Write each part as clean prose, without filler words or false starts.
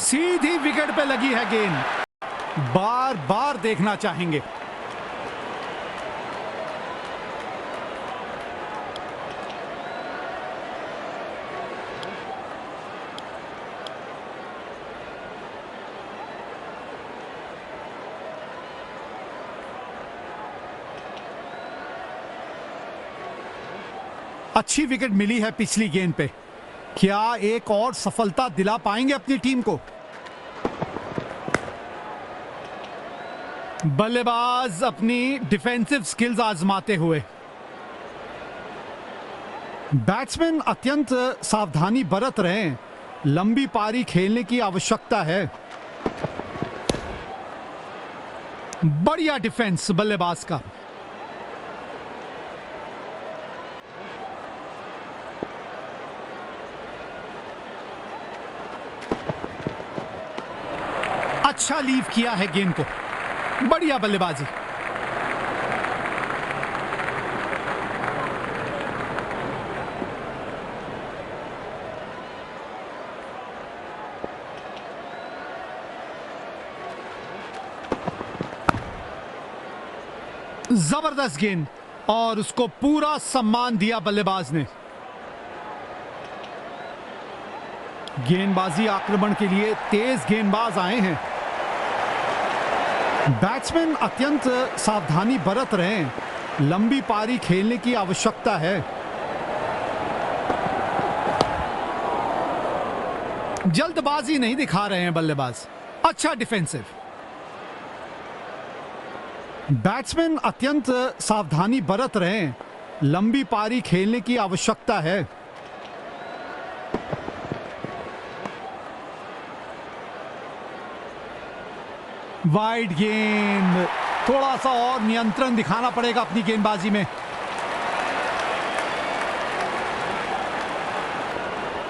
सीधी wicket पे लगी है गेंद, बार बार देखना चाहेंगे। अच्छी विकेट मिली है पिछली गेंद पे। क्या एक और सफलता दिला पाएंगे अपनी टीम को? बल्लेबाज अपनी डिफेंसिव स्किल्स आजमाते हुए। बैट्समैन अत्यंत सावधानी बरत रहे हैं। लंबी पारी खेलने की आवश्यकता है। बढ़िया डिफेंस बल्लेबाज का। अच्छा लीव किया है गेंद को। बढ़िया बल्लेबाजी। जबरदस्त गेंद और उसको पूरा सम्मान दिया बल्लेबाज ने। गेंदबाजी आक्रमण के लिए तेज गेंदबाज आए हैं। बैट्समैन अत्यंत सावधानी बरत रहे हैं। लंबी पारी खेलने की आवश्यकता है। जल्दबाजी नहीं दिखा रहे हैं बल्लेबाज। अच्छा डिफेंसिव। बैट्समैन अत्यंत सावधानी बरत रहे हैं। लंबी पारी खेलने की आवश्यकता है। वाइड गेंद। थोड़ा सा और नियंत्रण दिखाना पड़ेगा अपनी गेंदबाजी में।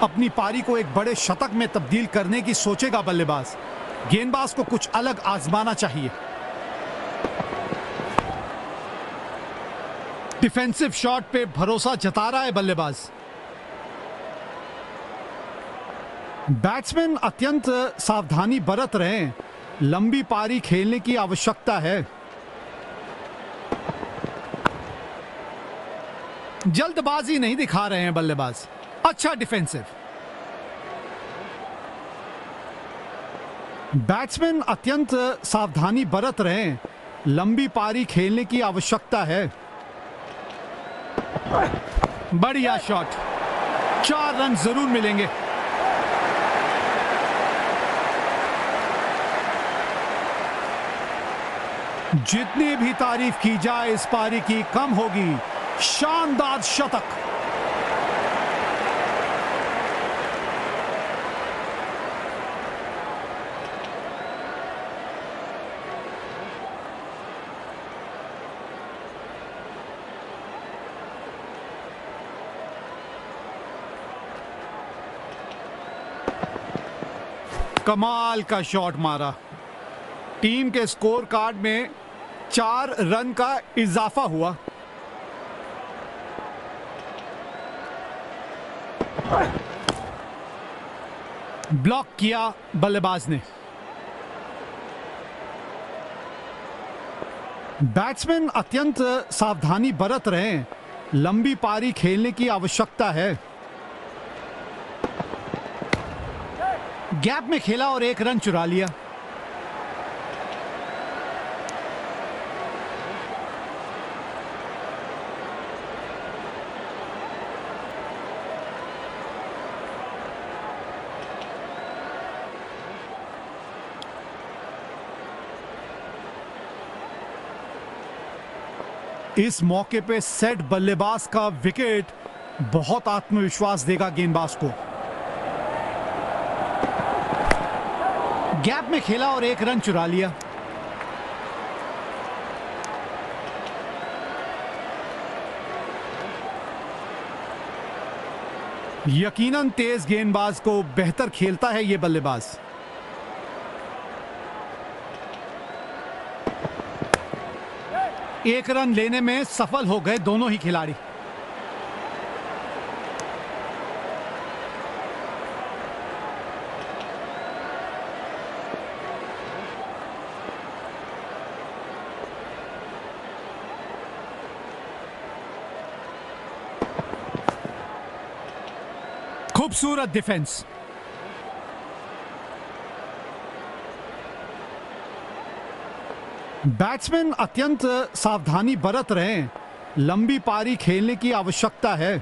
अपनी पारी को एक बड़े शतक में तब्दील करने की सोचेगा बल्लेबाज। गेंदबाज को कुछ अलग आजमाना चाहिए। डिफेंसिव शॉट पे भरोसा जता रहा है बल्लेबाज। बैट्समैन अत्यंत सावधानी बरत रहे हैं। लंबी पारी खेलने की आवश्यकता है। जल्दबाजी नहीं दिखा रहे हैं बल्लेबाज। अच्छा डिफेंसिव। बैट्समैन अत्यंत सावधानी बरत रहे हैं। लंबी पारी खेलने की आवश्यकता है। बढ़िया शॉट। 4 रन जरूर मिलेंगे। जितनी भी तारीफ की जाए इस पारी की कम होगी। शानदार शतक। कमाल का शॉट मारा। टीम के स्कोर कार्ड में 4 रन का इजाफा हुआ। ब्लॉक किया बल्लेबाज ने। बैट्समैन अत्यंत सावधानी बरत रहे हैं। लंबी पारी खेलने की आवश्यकता है। गैप में खेला और 1 रन चुरा लिया। इस मौके पे सेट बल्लेबाज का विकेट बहुत आत्मविश्वास देगा गेंदबाज को। गैप में खेला और 1 रन चुरा लिया। यकीनन तेज गेंदबाज को बेहतर खेलता है ये बल्लेबाज। एक रन लेने में सफल हो गए दोनों ही खिलाड़ी। खूबसूरत डिफेंस। बैट्समैन अत्यंत सावधानी बरत रहे हैं। लंबी पारी खेलने की आवश्यकता है।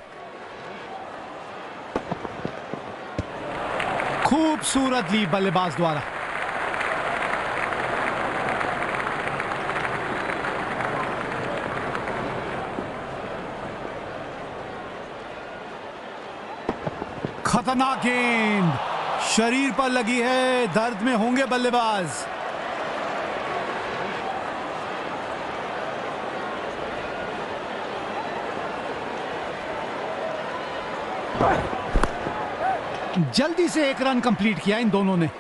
खूबसूरत ली बल्लेबाज द्वारा। खतरनाक गेंद शरीर पर लगी है, दर्द में होंगे बल्लेबाज। जल्दी से एक रन कंप्लीट किया इन दोनों ने।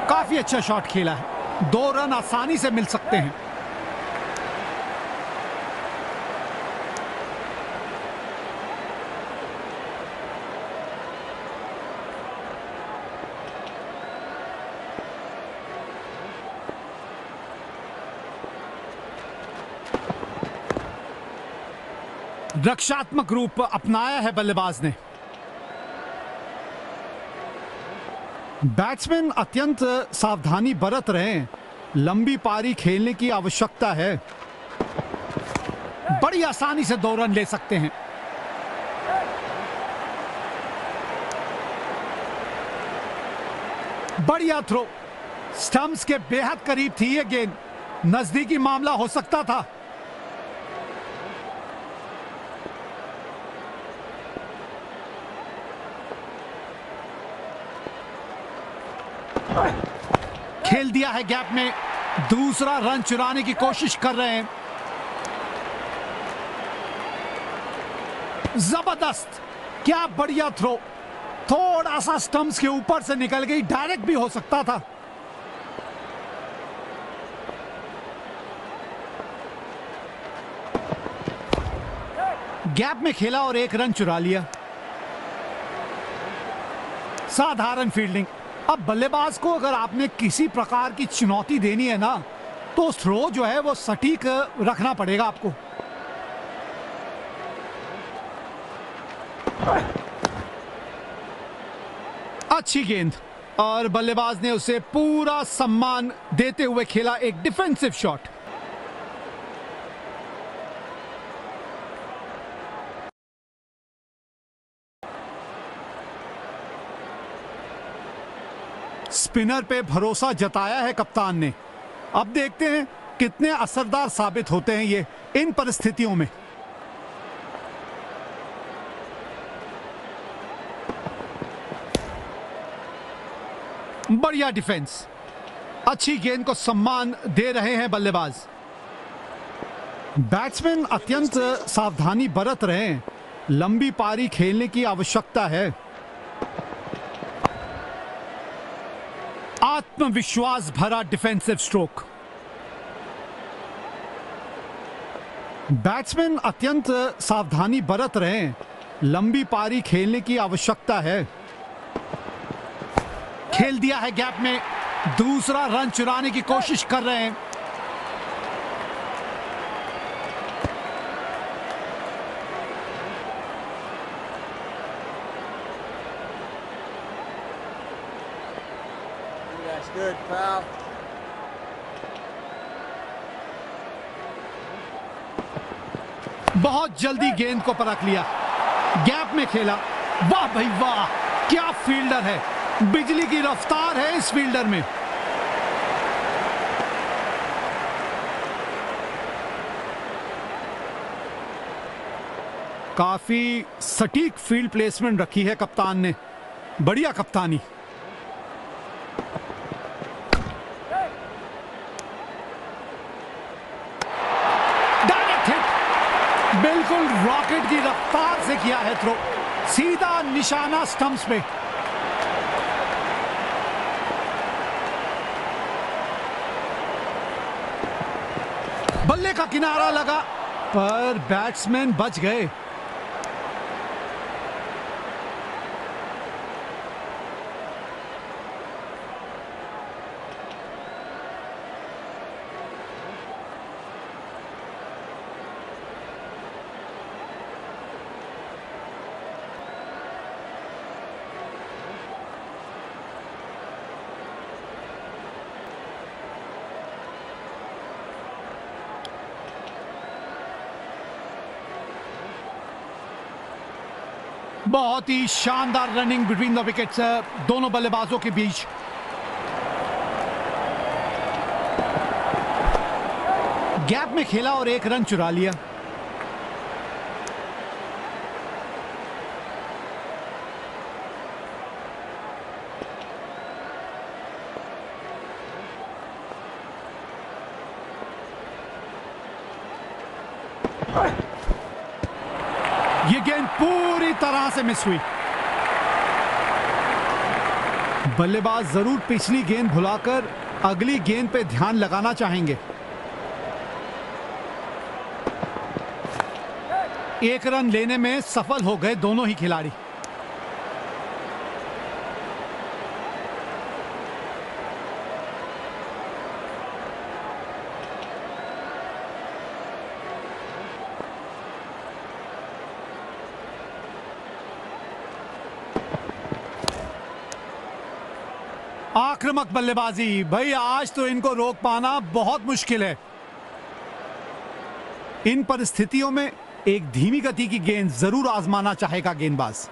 काफी अच्छा शॉट खेला है। 2 रन आसानी से मिल सकते हैं। रक्षात्मक रूप अपनाया है बल्लेबाज ने। बैट्समैन अत्यंत सावधानी बरत रहे हैं। लंबी पारी खेलने की आवश्यकता है। बड़ी आसानी से 2 रन ले सकते हैं। बढ़िया थ्रो, स्टंप्स के बेहद करीब थी यह गेंद। नजदीकी मामला हो सकता था। खेल दिया है गैप में। दूसरा रन चुराने की कोशिश कर रहे हैं। जबरदस्त, क्या बढ़िया थ्रो। थोड़ा सा स्टंप्स के ऊपर से निकल गई, डायरेक्ट भी हो सकता था। गैप में खेला और 1 रन चुरा लिया। साधारण फील्डिंग। अब बल्लेबाज को अगर आपने किसी प्रकार की चुनौती देनी है ना, तो थ्रो जो है वो सटीक रखना पड़ेगा आपको। अच्छी गेंद और बल्लेबाज ने उसे पूरा सम्मान देते हुए खेला एक डिफेंसिव शॉट। स्पिनर पे भरोसा जताया है कप्तान ने। अब देखते हैं कितने असरदार साबित होते हैं ये इन परिस्थितियों में। बढ़िया डिफेंस। अच्छी गेंद को सम्मान दे रहे हैं बल्लेबाज। बैट्समैन अत्यंत सावधानी बरत रहे हैं। लंबी पारी खेलने की आवश्यकता है। आत्मविश्वास भरा डिफेंसिव स्ट्रोक। बैट्समैन अत्यंत सावधानी बरत रहे हैं। लंबी पारी खेलने की आवश्यकता है। खेल दिया है गैप में। दूसरा रन चुराने की कोशिश कर रहे हैं। Good, pal. बहुत जल्दी गेंद को परख लिया। गैप में खेला। वाह भाई वाह, क्या फील्डर है। बिजली की रफ्तार है इस फील्डर में। काफी सटीक फील्ड प्लेसमेंट रखी है कप्तान ने। बढ़िया कप्तानी। बिल्कुल रॉकेट की रफ्तार से किया है थ्रो। सीधा निशाना स्टंप्स पे। बल्ले का किनारा लगा पर बैट्समैन बच गए। बहुत ही शानदार रनिंग बिटवीन द विकेट्स दोनों बल्लेबाजों के बीच। गैप में खेला और एक रन चुरा लिया। ये गेंद पूरी तरह से मिस हुई। बल्लेबाज जरूर पिछली गेंद भुलाकर अगली गेंद पे ध्यान लगाना चाहेंगे। एक रन लेने में सफल हो गए दोनों ही खिलाड़ी। आक्रामक बल्लेबाजी, भाई आज तो इनको रोक पाना बहुत मुश्किल है। इन परिस्थितियों में एक धीमी गति की गेंद जरूर आजमाना चाहेगा गेंदबाज।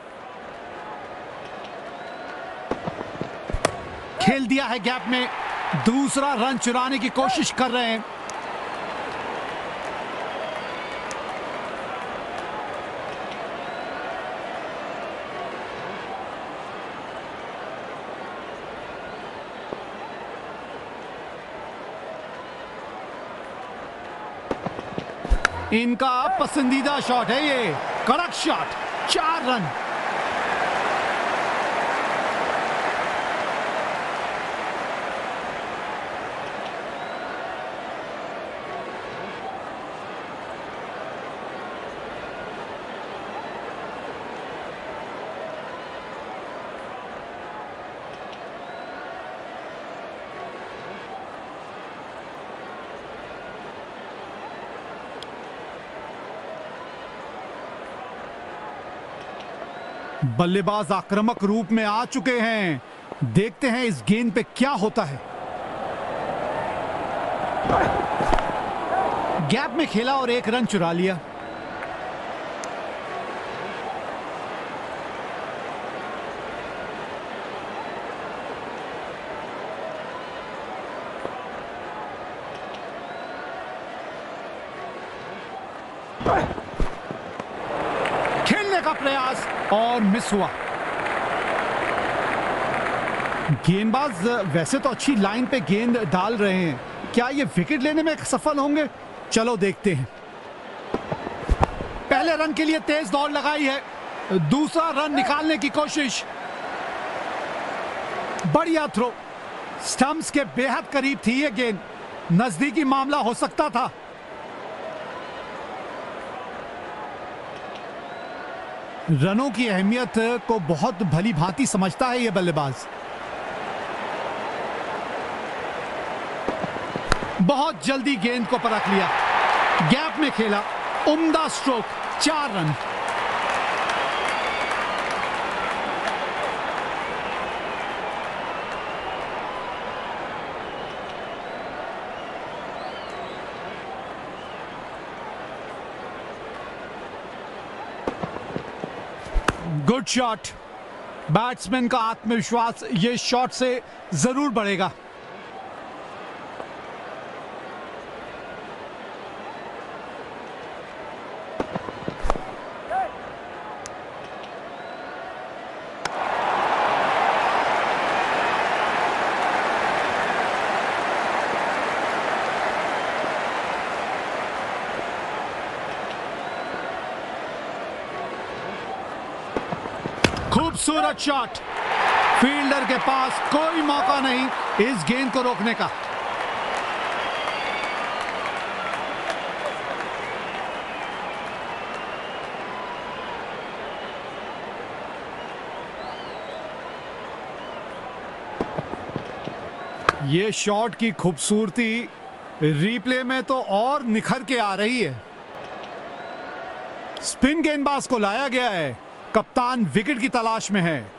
खेल दिया है गैप में, दूसरा रन चुराने की कोशिश कर रहे हैं। इनका पसंदीदा शॉट है ये, कड़क शॉट, 4 रन। बल्लेबाज आक्रामक रूप में आ चुके हैं। देखते हैं इस गेंद पे क्या होता है। गैप में खेला और एक रन चुरा लिया। खेलने का प्रयास और मिस हुआ। गेंदबाज वैसे तो अच्छी लाइन पे गेंद डाल रहे हैं, क्या ये विकेट लेने में सफल होंगे? चलो देखते हैं। पहले रन के लिए तेज दौड़ लगाई है, दूसरा रन निकालने की कोशिश। बढ़िया थ्रो, स्टंप्स के बेहद करीब थी ये गेंद, नजदीकी मामला हो सकता था। रनों की अहमियत को बहुत भली भांति समझता है ये बल्लेबाज। बहुत जल्दी गेंद को परख लिया, गैप में खेला, उम्दा stroke, 4 run. Good shot. Batsman का आत्मविश्वास ये शॉट से जरूर बढ़ेगा। खूबसूरत शॉट, फील्डर के पास कोई मौका नहीं इस गेंद को रोकने का। ये शॉट की खूबसूरती रिप्ले में तो और निखर के आ रही है। स्पिन गेंदबाज को लाया गया है। कप्तान विकेट की तलाश में है।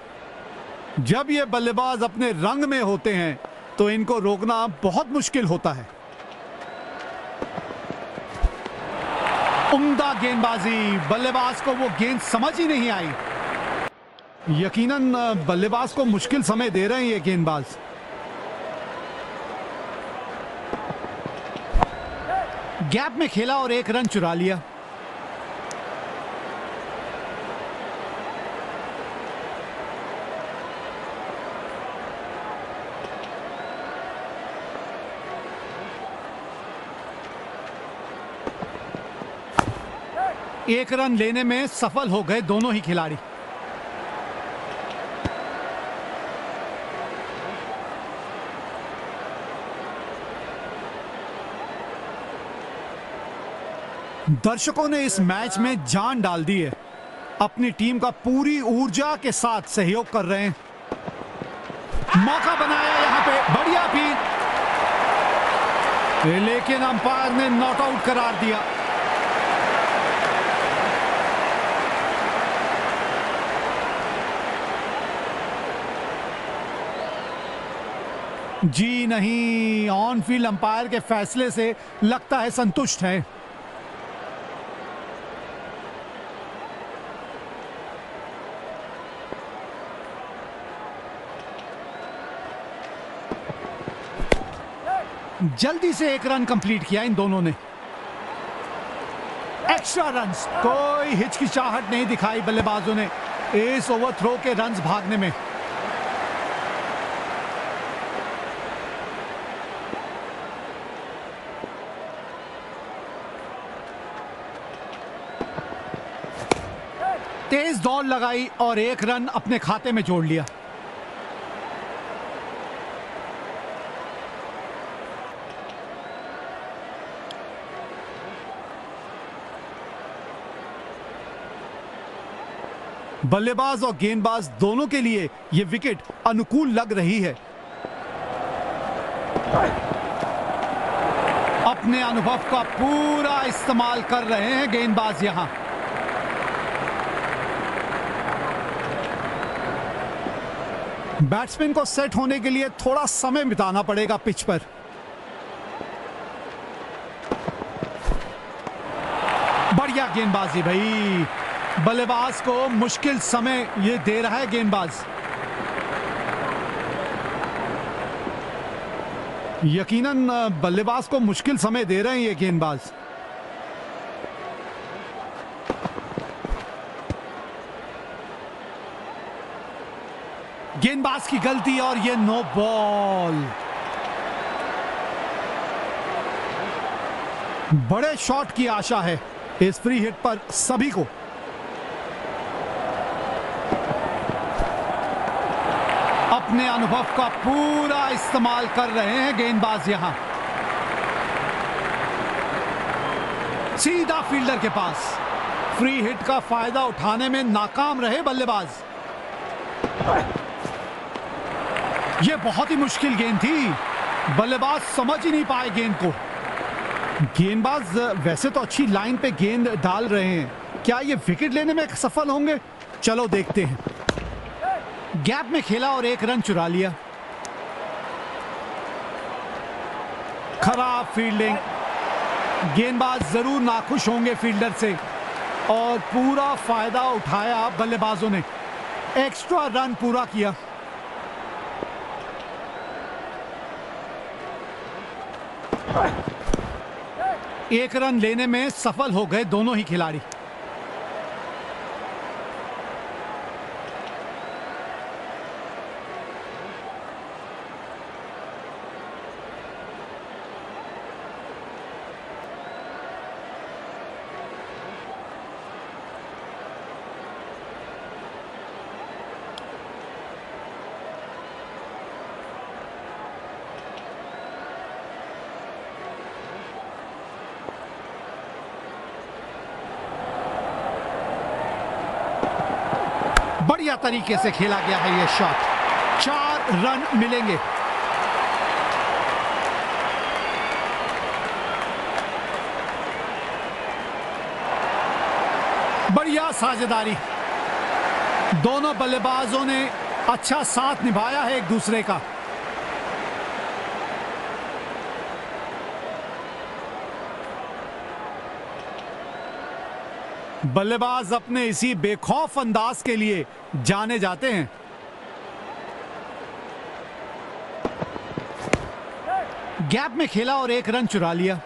जब ये बल्लेबाज अपने रंग में होते हैं तो इनको रोकना बहुत मुश्किल होता है। उम्दा गेंदबाजी, बल्लेबाज को वो गेंद समझ ही नहीं आई। यकीनन बल्लेबाज को मुश्किल समय दे रहे हैं ये गेंदबाज। गैप में खेला और एक रन चुरा लिया। एक रन लेने में सफल हो गए दोनों ही खिलाड़ी। दर्शकों ने इस मैच में जान डाल दी है। अपनी टीम का पूरी ऊर्जा के साथ सहयोग कर रहे हैं। मौका बनाया यहां पे, बढ़िया फील्ड, लेकिन अंपायर ने नॉट आउट करार दिया। जी नहीं, ऑन फील्ड अंपायर के फैसले से लगता है संतुष्ट है। जल्दी से एक रन कंप्लीट किया इन दोनों ने। एक्स्ट्रा रन्स, कोई हिचकिचाहट नहीं दिखाई बल्लेबाजों ने इस ओवरथ्रो के रन्स भागने में। तेज दौड़ लगाई और एक रन अपने खाते में जोड़ लिया। बल्लेबाज और गेंदबाज दोनों के लिए यह विकेट अनुकूल लग रही है। अपने अनुभव का पूरा इस्तेमाल कर रहे हैं गेंदबाज यहां। बैट्समैन को सेट होने के लिए थोड़ा समय बिताना पड़ेगा पिच पर। बढ़िया गेंदबाजी भाई, बल्लेबाज को मुश्किल समय ये दे रहा है गेंदबाज। यकीनन बल्लेबाज को मुश्किल समय दे रहे हैं ये गेंदबाज। गेंदबाज की गलती और ये नो बॉल। बड़े शॉट की आशा है इस फ्री हिट पर सभी को। अपने अनुभव का पूरा इस्तेमाल कर रहे हैं गेंदबाज यहां। सीधा फील्डर के पास। फ्री हिट का फायदा उठाने में नाकाम रहे बल्लेबाज। यह बहुत ही मुश्किल गेंद थी, बल्लेबाज समझ ही नहीं पाए गेंद को। गेंदबाज वैसे तो अच्छी लाइन पे गेंद डाल रहे हैं, क्या ये विकेट लेने में सफल होंगे? चलो देखते हैं। गैप में खेला और एक रन चुरा लिया। खराब फील्डिंग। गेंदबाज जरूर नाखुश होंगे फील्डर से और पूरा फायदा उठाया बल्लेबाजों ने। एक्स्ट्रा रन पूरा किया। एक रन लेने में सफल हो गए दोनों ही खिलाड़ी। बढ़िया तरीके से खेला गया है ये शॉट। 4 रन मिलेंगे। साझेदारी। दोनों बल्लेबाजों ने अच्छा साथ निभाया है एक दूसरे का। बल्लेबाज अपने इसी बेखौफ अंदाज के लिए जाने जाते हैं। गैप में खेला और एक रन चुरा लिया।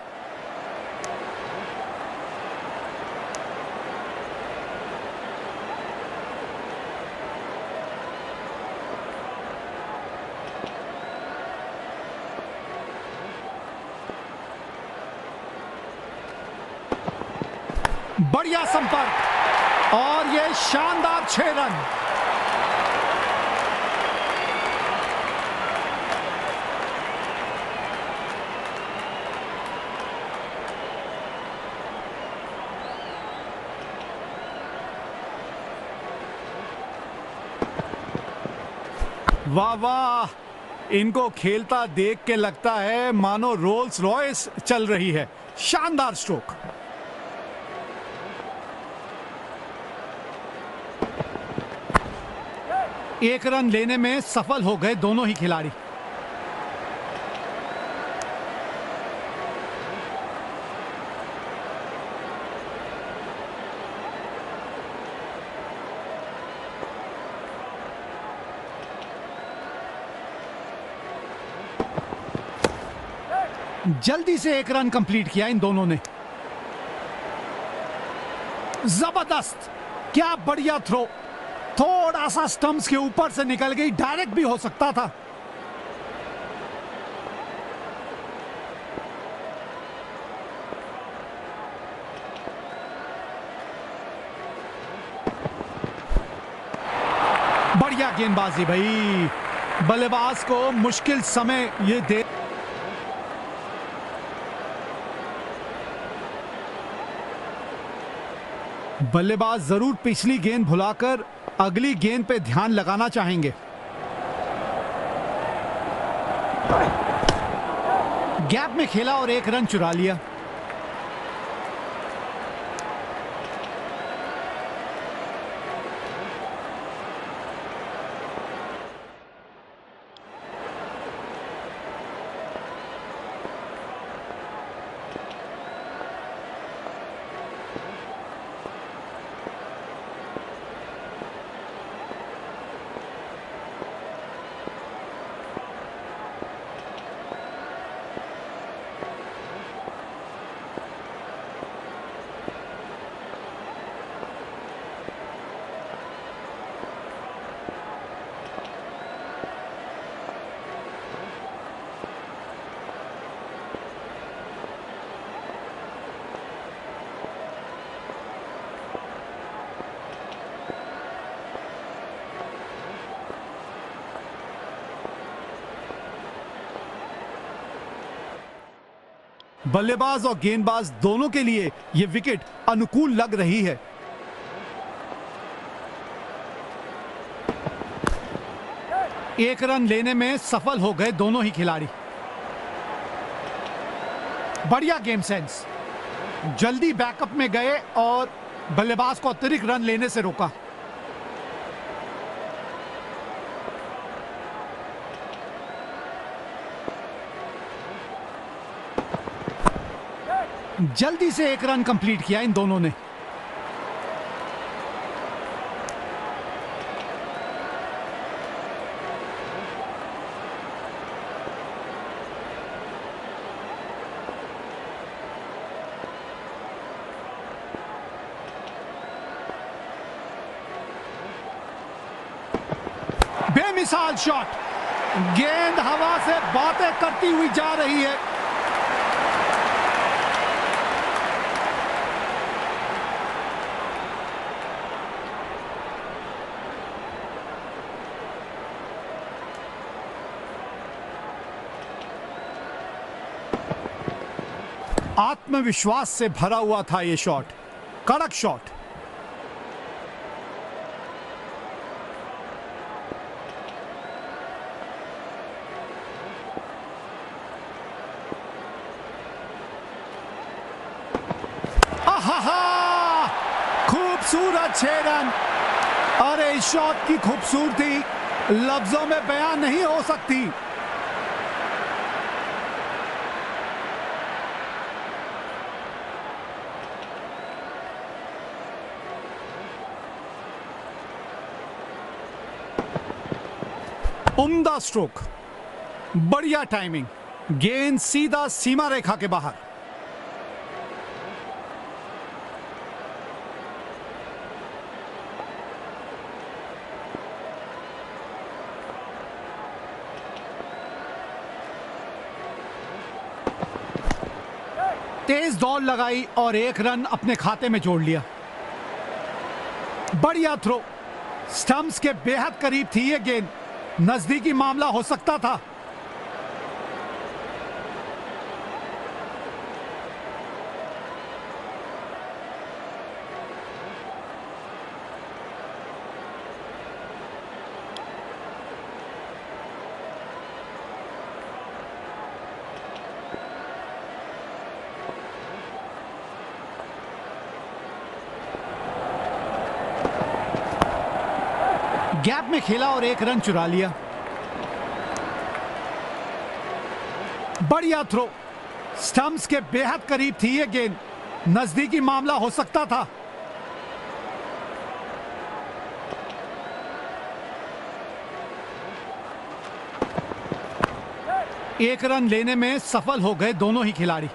बढ़िया संपर्क और ये शानदार 6 रन। वाह वाह, इनको खेलता देख के लगता है मानो रोल्स रॉयस चल रही है। शानदार स्ट्रोक। एक रन लेने में सफल हो गए दोनों ही खिलाड़ी। जल्दी से एक रन कंप्लीट किया इन दोनों ने। जबरदस्त, क्या बढ़िया थ्रो। थोड़ा सा स्टंप्स के ऊपर से निकल गई, डायरेक्ट भी हो सकता था। बढ़िया गेंदबाजी भाई, बल्लेबाज को मुश्किल समय ये दे। बल्लेबाज जरूर पिछली गेंद भुलाकर अगली गेंद पे ध्यान लगाना चाहेंगे। गैप में खेला और एक रन चुरा लिया। बल्लेबाज और गेंदबाज दोनों के लिए यह विकेट अनुकूल लग रही है। एक रन लेने में सफल हो गए दोनों ही खिलाड़ी। बढ़िया गेम सेंस, जल्दी बैकअप में गए और बल्लेबाज को अतिरिक्त रन लेने से रोका। जल्दी से एक रन कंप्लीट किया इन दोनों ने। बेमिसाल शॉट, गेंद हवा से बातें करती हुई जा रही है। आत्मविश्वास से भरा हुआ था यह शॉट, कड़क शॉट। आहा, खूब खूबसूरत 6 रन। अरे इस शॉट की खूबसूरती लफ्जों में बयान नहीं हो सकती। उम्दा स्ट्रोक, बढ़िया टाइमिंग, गेंद सीधा सीमा रेखा के बाहर। तेज दौड़ लगाई और 1 रन अपने खाते में जोड़ लिया। बढ़िया थ्रो, स्टंप्स के बेहद करीब थी ये गेंद, नजदीकी मामला हो सकता था। गैप में खेला और 1 रन चुरा लिया। बढ़िया थ्रो, स्टंप्स के बेहद करीब थी ये गेंद, नजदीकी मामला हो सकता था। एक रन लेने में सफल हो गए दोनों ही खिलाड़ी।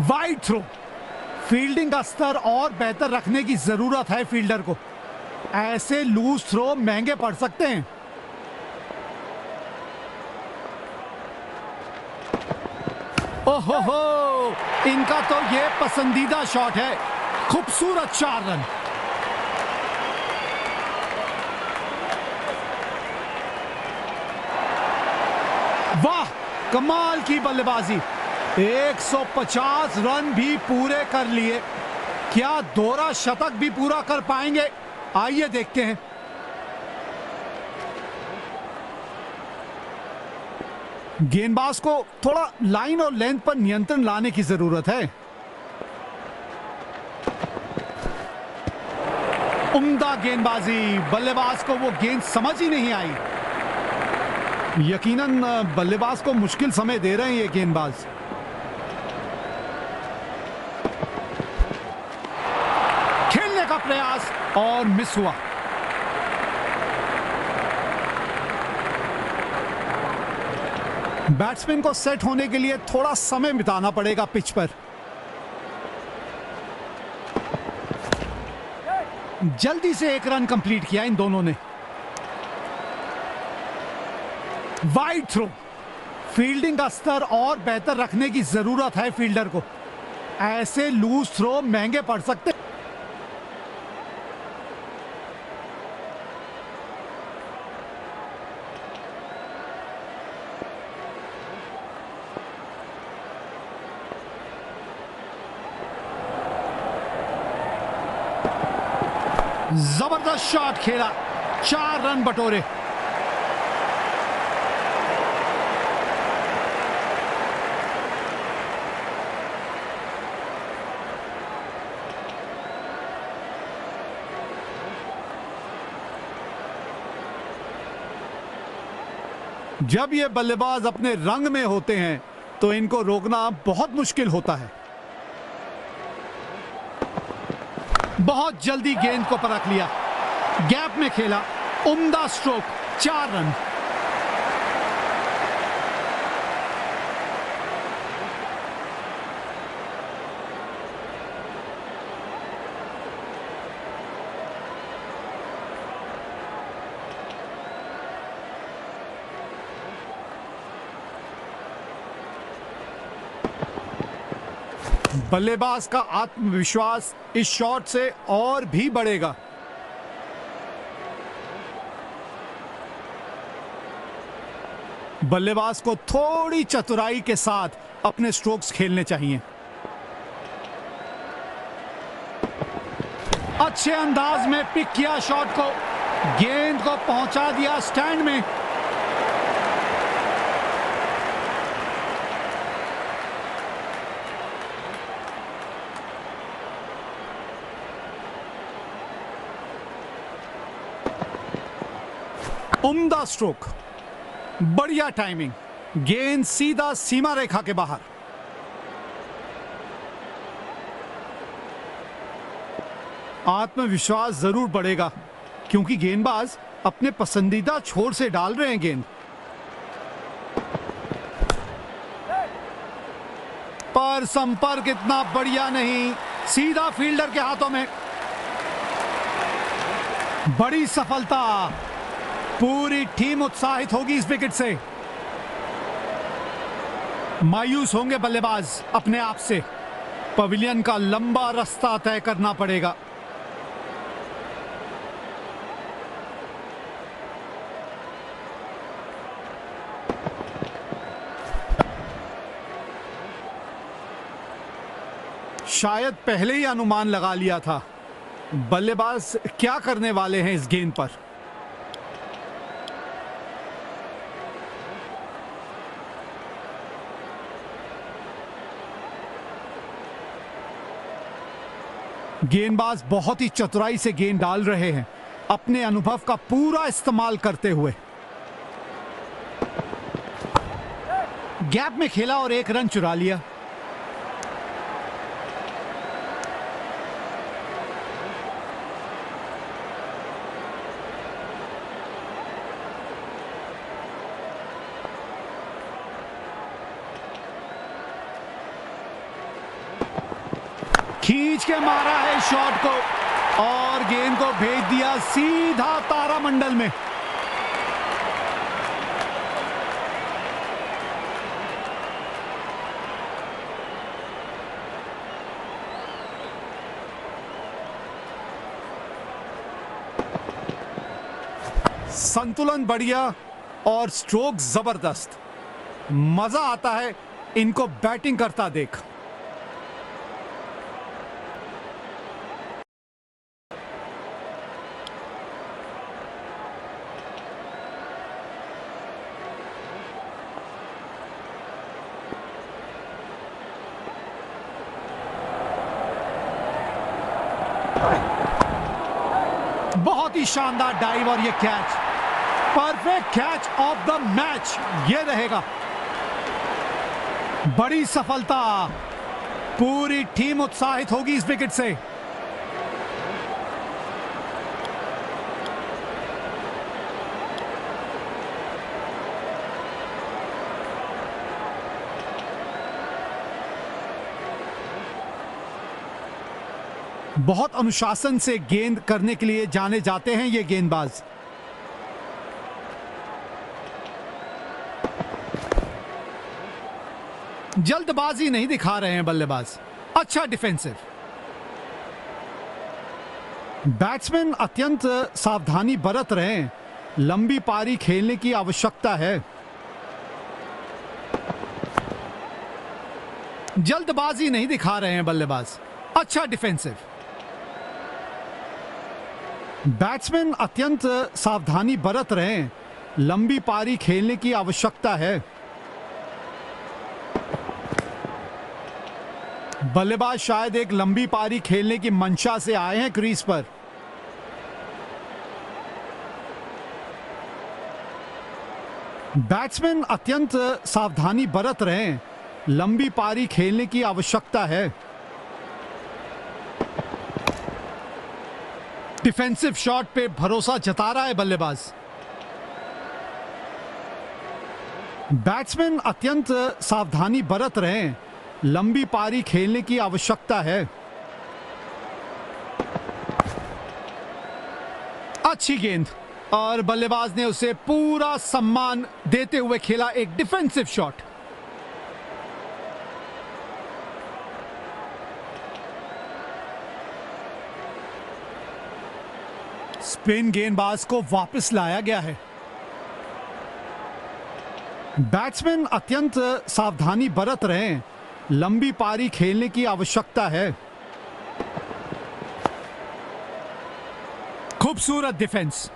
वाइड थ्रो, फील्डिंग का स्तर और बेहतर रखने की जरूरत है फील्डर को। ऐसे लूज थ्रो महंगे पड़ सकते हैं। ओहो हो, इनका तो ये पसंदीदा शॉट है। खूबसूरत 4 रन। वाह, कमाल की बल्लेबाजी। 150 रन भी पूरे कर लिए। क्या दोहरा शतक भी पूरा कर पाएंगे? आइए देखते हैं। गेंदबाज को थोड़ा लाइन और लेंथ पर नियंत्रण लाने की जरूरत है। उम्दा गेंदबाजी, बल्लेबाज को वो गेंद समझ ही नहीं आई। यकीनन बल्लेबाज को मुश्किल समय दे रहे हैं ये गेंदबाज। खेलने का प्रयास और मिस हुआ। बैट्समैन को सेट होने के लिए थोड़ा समय बिताना पड़ेगा पिच पर। जल्दी से 1 रन कंप्लीट किया इन दोनों ने। वाइड थ्रो, फील्डिंग का स्तर और बेहतर रखने की जरूरत है फील्डर को। ऐसे लूज थ्रो महंगे पड़ सकते। जबरदस्त शॉट खेला, 4 रन बटोरे। जब ये बल्लेबाज अपने रंग में होते हैं तो इनको रोकना बहुत मुश्किल होता है। बहुत जल्दी गेंद को परख लिया, गैप में खेला, उम्दा स्ट्रोक, 4 रन। बल्लेबाज का आत्मविश्वास इस शॉट से और भी बढ़ेगा। बल्लेबाज को थोड़ी चतुराई के साथ अपने स्ट्रोक्स खेलने चाहिए। अच्छे अंदाज में पिक किया शॉट को, गेंद को पहुंचा दिया स्टैंड में। उम्दा स्ट्रोक, बढ़िया टाइमिंग, गेंद सीधा सीमा रेखा के बाहर। आत्मविश्वास जरूर बढ़ेगा क्योंकि गेंदबाज अपने पसंदीदा छोर से डाल रहे हैं गेंद। पर संपर्क इतना बढ़िया नहीं, सीधा फील्डर के हाथों में। बड़ी सफलता, पूरी टीम उत्साहित होगी इस विकेट से। मायूस होंगे बल्लेबाज अपने आप से। पवेलियन का लंबा रास्ता तय करना पड़ेगा। शायद पहले ही अनुमान लगा लिया था बल्लेबाज क्या करने वाले हैं इस गेंद पर। गेंदबाज बहुत ही चतुराई से गेंद डाल रहे हैं, अपने अनुभव का पूरा इस्तेमाल करते हुए। गैप में खेला और एक रन चुरा लिया। खींच के मारा है शॉट को और गेंद को भेज दिया सीधा तारामंडल में। संतुलन बढ़िया और स्ट्रोक जबरदस्त। मजा आता है इनको बैटिंग करता देख। बहुत ही शानदार डाइव और ये catch, perfect catch of the match ये रहेगा। बड़ी सफलता, पूरी टीम उत्साहित होगी इस विकेट से। बहुत अनुशासन से गेंद करने के लिए जाने जाते हैं ये गेंदबाज। जल्दबाजी नहीं दिखा रहे हैं बल्लेबाज। अच्छा डिफेंसिव। बैट्समैन अत्यंत सावधानी बरत रहे हैं, लंबी पारी खेलने की आवश्यकता है। जल्दबाजी नहीं दिखा रहे हैं बल्लेबाज। अच्छा डिफेंसिव। बैट्समैन अत्यंत सावधानी बरत रहे हैं, लंबी पारी खेलने की आवश्यकता है। बल्लेबाज शायद एक लंबी पारी खेलने की मंशा से आए हैं क्रीज पर। बैट्समैन अत्यंत सावधानी बरत रहे हैं, लंबी पारी खेलने की आवश्यकता है। डिफेंसिव शॉट पे भरोसा जता रहा है बल्लेबाज। बैट्समैन अत्यंत सावधानी बरत रहे हैं, लंबी पारी खेलने की आवश्यकता है। अच्छी गेंद और बल्लेबाज ने उसे पूरा सम्मान देते हुए खेला एक डिफेंसिव शॉट। स्पिन गेंदबाज को वापस लाया गया है। बैट्समैन अत्यंत सावधानी बरत रहे हैं, लंबी पारी खेलने की आवश्यकता है। खूबसूरत डिफेंस।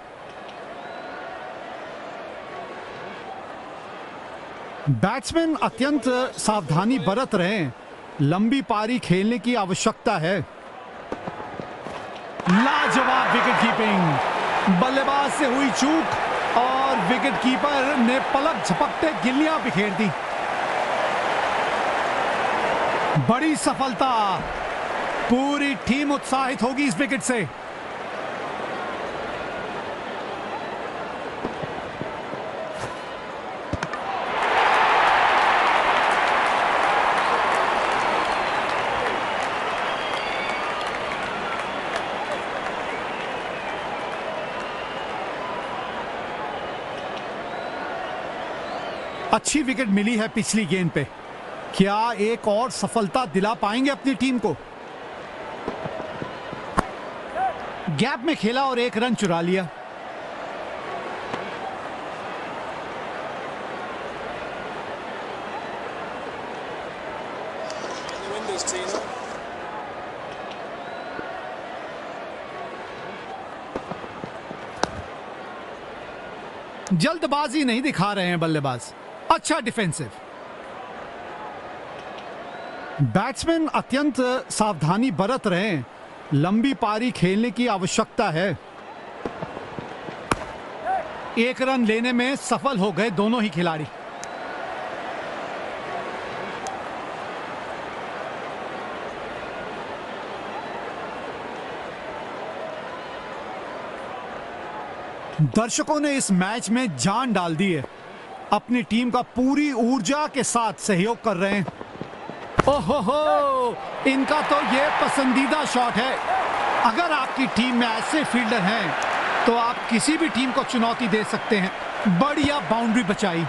बैट्समैन अत्यंत सावधानी बरत रहे हैं, लंबी पारी खेलने की आवश्यकता है। लाजवाब विकेट कीपिंग। बल्लेबाज से हुई चूक और विकेट कीपर ने पलक झपकते गिल्लियां बिखेर दी। बड़ी सफलता, पूरी टीम उत्साहित होगी इस विकेट से। अच्छी विकेट मिली है पिछली गेंद पे। क्या एक और सफलता दिला पाएंगे अपनी टीम को? गैप में खेला और एक रन चुरा लिया। जल्दबाजी नहीं दिखा रहे हैं बल्लेबाज। अच्छा डिफेंसिव। बैट्समैन अत्यंत सावधानी बरत रहे हैं। लंबी पारी खेलने की आवश्यकता है। एक रन लेने में सफल हो गए दोनों ही खिलाड़ी। दर्शकों ने इस मैच में जान डाल दी है। अपनी टीम का पूरी ऊर्जा के साथ सहयोग कर रहे हैं। ओहो, इनका तो ये पसंदीदा शॉट है। अगर आपकी टीम में ऐसे फील्डर हैं तो आप किसी भी टीम को चुनौती दे सकते हैं। बढ़िया बाउंड्री बचाई।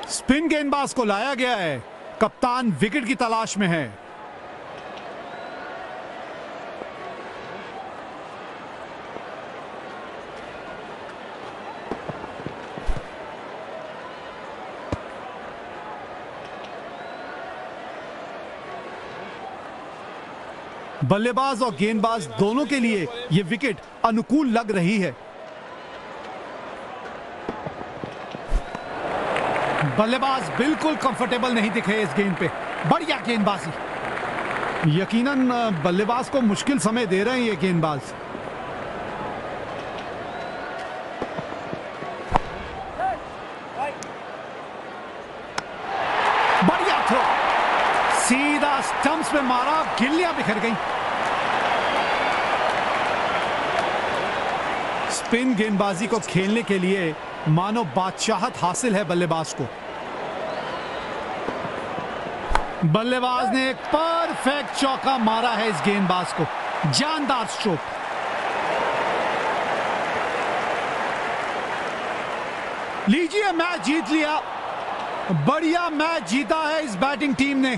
स्पिन गेंदबाज को लाया गया है। कप्तान विकेट की तलाश में है। बल्लेबाज और गेंदबाज दोनों के लिए यह विकेट अनुकूल लग रही है। बल्लेबाज बिल्कुल कंफर्टेबल नहीं दिखे इस गेंद पे। बढ़िया गेंदबाजी। यकीनन बल्लेबाज को मुश्किल समय दे रहे हैं ये गेंदबाज। बढ़िया थ्रो, सीधा स्टंप्स पे मारा, गिल्लियां बिखर गई। स्पिन गेंदबाजी को खेलने के लिए मानो बादशाहत हासिल है बल्लेबाज को। बल्लेबाज ने एक परफेक्ट चौका मारा है इस गेंदबाज को। जानदार स्ट्रोक। लीजिए, मैच जीत लिया। बढ़िया मैच जीता है इस बैटिंग टीम ने।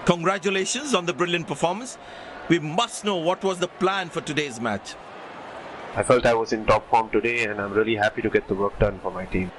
Congratulations on the brilliant performance. We must know what was the plan for today's match. I felt I was in top form today and I'm really happy to get the work done for my team.